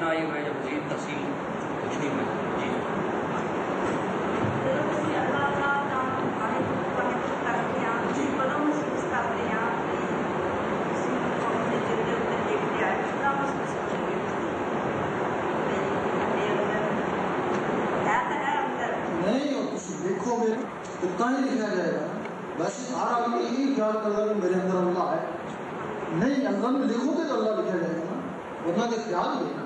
نہ آئی ہوئے یا مزید تفصیل کچھ نہیں ہوئی؟ جی دیکھو گے اتنا ہی لکھا جائے گا. ویسے ہر آدمی یہی خیال کرتا کہ میرے اندر اللہ ہے. نہیں، اللہ میں لکھو گے تو اللہ لکھا جائے گا نا، ورنہ کہ خیال ہی ہے نا.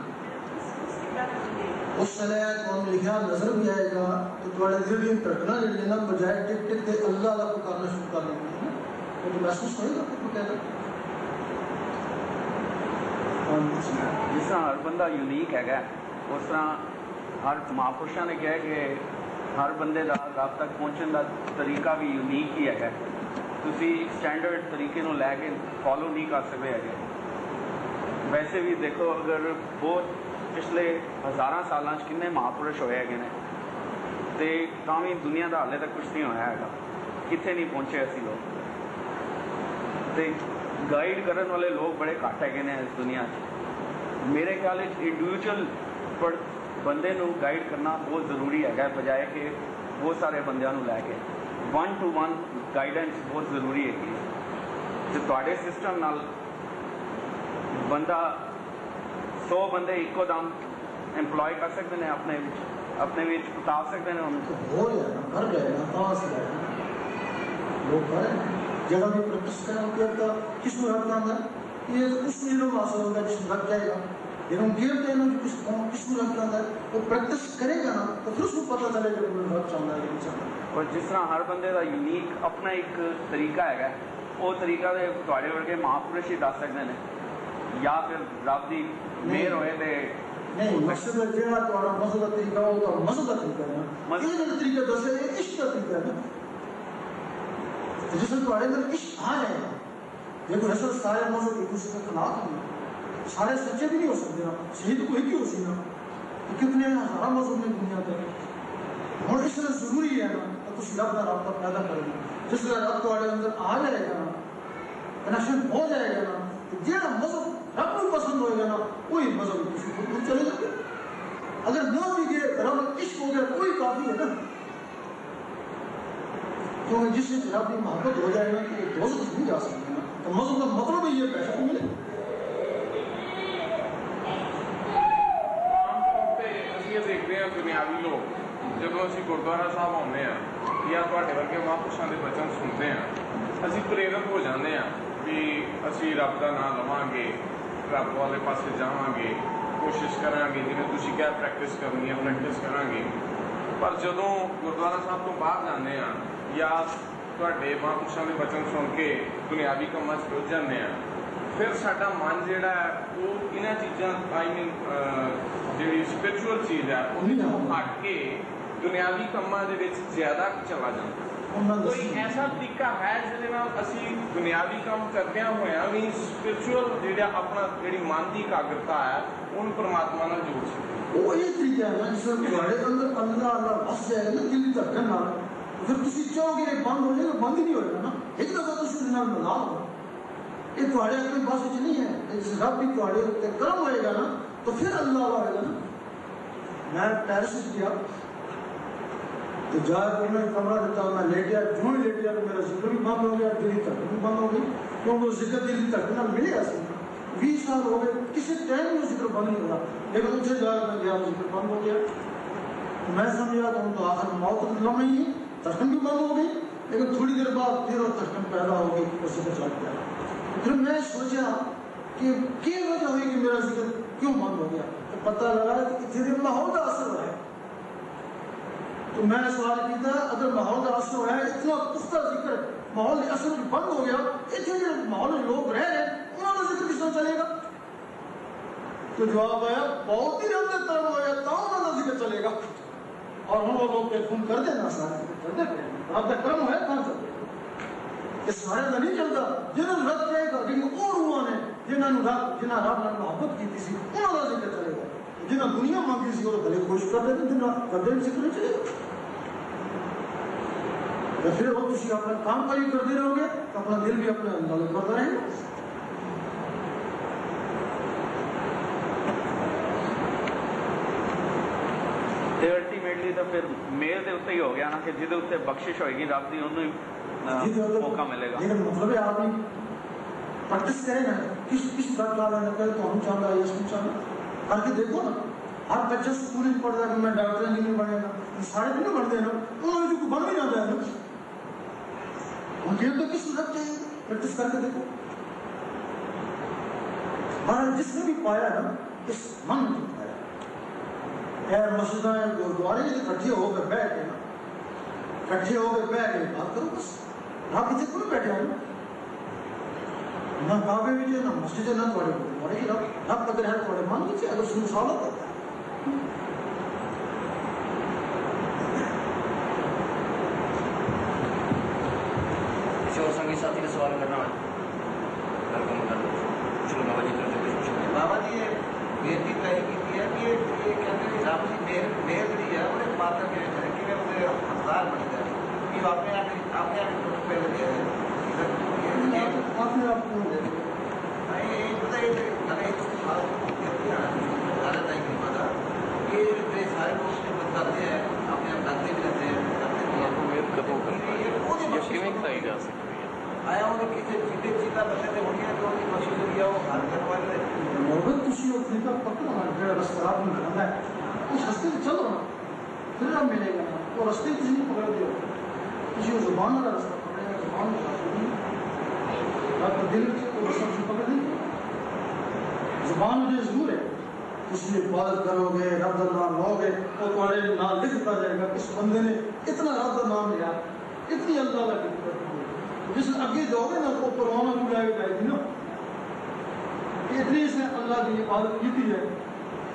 اس سلے کون لکھا نظر بھی آئے گا تو تھوڑے دل کی دھڑکنا جڑی نا بجائے ٹک ٹک کے اللہ اللہ پکارنا شروع کر دیں گے نا، تو محسوس ہوئے گا تو کہہ رہا. جس طرح ہر بندہ یونیک ہے اس طرح ہر مہاپرشاں نے کہا کہ ہر بندے کا رب تک پہنچنے کا طریقہ بھی یونیک ہی ہے. تسی سٹینڈرڈ طریقے نو لے کے فالو نہیں کر سکتے ہے. ویسے بھی دیکھو اگر بہت پچھلے ہزاراں سالاں کنے مہاپرش ہوئے ہیں تے تاں بھی دنیا کا حالے تک کچھ نہیں ہوا ہے، کتنے نہیں پہنچے اسی لوگ. تے گائیڈ کرن والے لوگ بڑے گھٹ ہے اس دنیا. میرے خیال انڈیویجول بندے نو گائیڈ کرنا بہت ضروری ہے بجائے کہ بہت سارے بندیاں نو لے کے. 1-to-1 گائیڈنس بہت ضروری ہے. جو تواڈے سسٹم نال بندہ 100 بندے ایکو دم امپلائی کر سکتے ہیں اپنے اتار سکتے ہیں. ہو جائے نا، کر گئے نا، پاس گئے لوگ کریں جگہ میں پریکٹس کریں. کہ کس کو رکھنا ہے یہ اس میں لوگ حاصل ہوگا جس میں رکھ جائے گا. لیکن گیرتے ہیں کہ کس کو رکھنا ہے وہ پریکٹس کرے گا نا تو پھر اس کو پتہ چلے گا کہ رکھ چاہتا ہے کہ چاہتا ہے. اور جس طرح ہر بندے کا یونیک اپنا ایک طریقہ ہے، وہ طریقہ تھوڑے ورگے مہاپرش ہی دس سکتے ہیں یا پھر رب کی مہر ہوئے تے نہیں. مقصد ہے جہاں تھوڑا مذہب کا طریقہ ہو تو مذہب کا طریقہ ہے نا، یہ جو طریقہ دسے یہ عشق کا طریقہ ہے نا. جس میں تھوڑے اندر عشق آ جائے گا. دیکھو اصل سارے مذہب ایک دوسرے کے خلاف ہیں، سارے سچے بھی نہیں ہو سکتے نا، صحیح تو کوئی بھی ہو سی نا. کتنے ہزارہ مذہب میں دنیا پہ اور اس لیے ضروری ہے نا کہ کچھ رب کا رابطہ پیدا کریں. جس طرح رب تھوڑے اندر آ جائے گا نا، کنیکشن ہو جائے گا نا، تو جہاں مذہب رب کو پسند ہوئے گا نا وہی مذہب کسی کو دور چلے جائے. اگر نہ بھی گئے رب عشق ہو گیا کوئی کافی ہے نا، کیونکہ جس سے رب کی محبت ہو جائے گا کہ دوست نہیں جا سکتے نا. تو مذہب کا مطلب ہی یہ پیسہ ملے. دیکھتے ہیں دنیاوی لوگ جب اسی گردوارا صاحب آنے ہیں یا تھوڑے ورگے مہاپرشاں دے بچن سنتے ہیں اسی پریرت ہو جانے ہیں بھی اسی رب کا نام لواں گے، رب والے پاسے جاواں گے، کوشش کریں گے جنہیں تسی کیا پریکٹس کرنی ہے پریکٹس کریں گے. پر جدوں گردوارا صاحب تو باہر جانے ہیں یا تھوڑے مہاپرشاں دے بچن سن کے دنیاوی کاماں چ رُجھ جانے ہیں پھر ساڈا من جہا ہے وہ انہاں چیزاں آئی مین جی اسپرچل چیز ہے وہ ہٹ کے دنیاوی کاماں دے وچ زیادہ چلا جاتا. کوئی ایسا طریقہ ہے جہدے نال اسی دنیاوی کام کردیاں ہوئے بھی اسپرچل جہاں اپنا جہی من کی اکاگرتا ہے ان پرماتما نال جوڑ سکتے. وہ یہ طریقہ ہے نا جس تھوڑے اندر اللہ بس جائے گا دل کی دھڑکن نال پھر تسی چاہو گے بند ہو جائے گا، بند ہی نہیں ہوئے گا نا. ایک دفعہ تسی نال ملا ہو یہ تھوڑے اپنے پاس نہیں ہے. جس رب بھی تھوڑے اتنے کرم ہوئے گا نا تو پھر اللہ ہوئے گا نا. میں پیرس گیا تو جا کے انہوں نے کمرہ دیتا میں لیٹیا، جو ہی لیٹیا تو میرا ذکر بھی بند ہو گیا، دل کی دھڑکن بھی بند ہو گئی. کیونکہ وہ ذکر دل کی دھڑکن ملے ایسے 20 سال ہو گئے کسی ٹائم میں ذکر بند نہیں ہوا. لیکن اسے جا کے میں گیا ذکر بند ہو گیا. میں سمجھا کہ تو آخر موت لمحہ ہی دھڑکن بھی بند ہو گئی. لیکن تھوڑی دیر بعد پھر وہ دھڑکن پیدا ہو گئی اور ذکر چل گیا. پھر میں سوچا کہ کیا وجہ ہوئی کہ میرا ذکر کیوں بند ہو گیا. تو پتہ لگا کہ اتنے ماحول کا اثر ہوا ہے. تو میں نے سوال کیا اگر ماحول کا اثر ہوا ہے اتنا پختہ ذکر ماحول کا اثر بند ہو گیا اتنے جو ماحول میں لوگ رہ رہے ہیں انہوں کا ذکر کس طرح چلے گا. تو جواب آیا بہت ہی رب تک ہو گیا تو انہوں کا ذکر چلے گا. اور ہم لوگ فون کر دینا سارے کر دے رب کا کرم ہے کہاں چلے گا. یہ سارے کا نہیں چلتا جنہوں نے رب کہے گا لیکن اور ہوا نے جنہوں رب نے محبت کی تھی انہوں کا ذکر چلے گا. جنہیں دنیا مانگی سی وہ بھلے کوشش کر رہے تھے جنہیں کردے بھی ذکر نہیں چلے گا. پھر وہ تھی اپنا کام پر ہی کرتے رہو گے تو اپنا دل بھی اپنے انداز کرتا رہے گا. ਤੇ ਅਲਟੀਮੇਟਲੀ ਤਾਂ ਫਿਰ ਮੇਲ ਦੇ ਉੱਤੇ ਹੀ ਹੋ ਗਿਆ ਨਾ ਕਿ ਜਿਹਦੇ ਉੱਤੇ ਬਖਸ਼ਿਸ਼ ਹੋਏਗੀ ਰੱਬ ਦੀ ਉਹਨੂੰ ਹੀ ਮੌਕਾ ਮਿਲੇਗਾ। لیکن مطلب ہے آدمی پریکٹس کرے نا کس طرح کا لینا کہ تو ہم چاہتا ہے یہ چاہتا کر کے دیکھو نا ہر بچہ اسکول میں پڑھ رہا ہے کہ میں ڈاکٹر انجینئر بنے گا سارے بھی نہیں بنتے ہیں نا انہوں نے جو بن بھی جاتا ہے نا ان کے تو کس طرح چاہیے پریکٹس کر کے دیکھو اور جس نے بھی پایا نا اس من نے پایا اے مسجدیں گردوارے اکٹھے ہو کر بیٹھ کے نا اکٹھے ہو کے بیٹھ کے بات کرو بس رب اتنے کیوں بیٹھے ہو نہ کعبے بھی نہ مسجد نہ تھوڑے گردوارے کی رب قدر ہے تھوڑے من نیچے اگر اس میں مسالت کرتا ہے کسی اور سنگی ساتھی کا سوال کرنا ہے چلو بابا جی بابا جی یہ بےتی طے کی ہے کہ یہ کہتے ہیں رب کی مہر جی ہے وہ ایک ماتر کے ہے کہ وہ حقدار بن گئے کہ اپنے آپ پہ لگے ہیں اپنے آپ کو نہیں پتہ یہ سارے لوگ بتاتے ہیں اپنے آپ کرتے بھی رہتے ہیں آیا وہ کسی چیتے چیتا بندے سے ہوئی ہے جو ان کی کوشش ہوئی ہے وہ ہار کرنے والے نوبت کسی اور طریقہ پکڑو نا جو رستہ آپ میں لگا ہے اس رستے سے چلو نا پھر آپ ملے گا وہ رستے کسی نہیں پکڑ دے کسی اور زبان والا رستہ پکڑے گا زبان کا نہیں آپ کو دل سے کوئی رستہ سے پکڑ نہیں زبان مجھے ضرور ہے اس لیے عبادت کرو گے رب کا نام لو گے اور تمہارے نام لکھتا جائے گا اس بندے نے اتنا رب کا نام لیا اتنی اللہ کی جس اگے جاؤ گے نا تو پروانہ بھی لائے گی نا اتنی اس نے اللہ کی عبادت کی ہے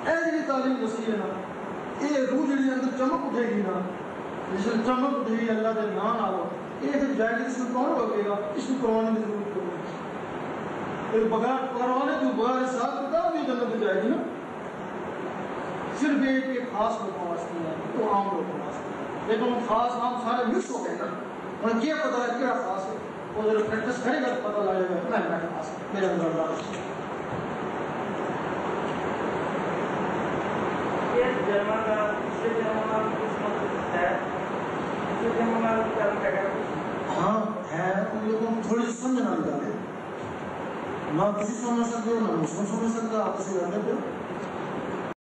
اے جی تعلیم دسی ہے نا یہ روح جڑی اندر چمک اٹھے گی نا جس میں چمک اٹھے گی اللہ کے نام آو یہ پھر جائے گی اس میں کون روکے گا اس میں پروانے کی ضرورت ہوگی پھر بغیر پروانے جو بغیر ساتھ کتاب بھی جنت جائے گی نا صرف ایک خاص لوگوں واسطے ہے تو عام لوگوں واسطے لیکن خاص عام سارے مکس ہو گئے نا انہیں کیا پتا ہے کیا خاص ہے وہ ذرا پریکٹس کرے گا تو پتہ لگے گا میں خاص میرے اندر اللہ ہاں ہے ان لوگوں کو تھوڑی سمجھنا بھی ڈالے نہ کسی سمجھ سکتے ہو نہ مسلم سمجھ سکتے آپ کسی رہنے پہ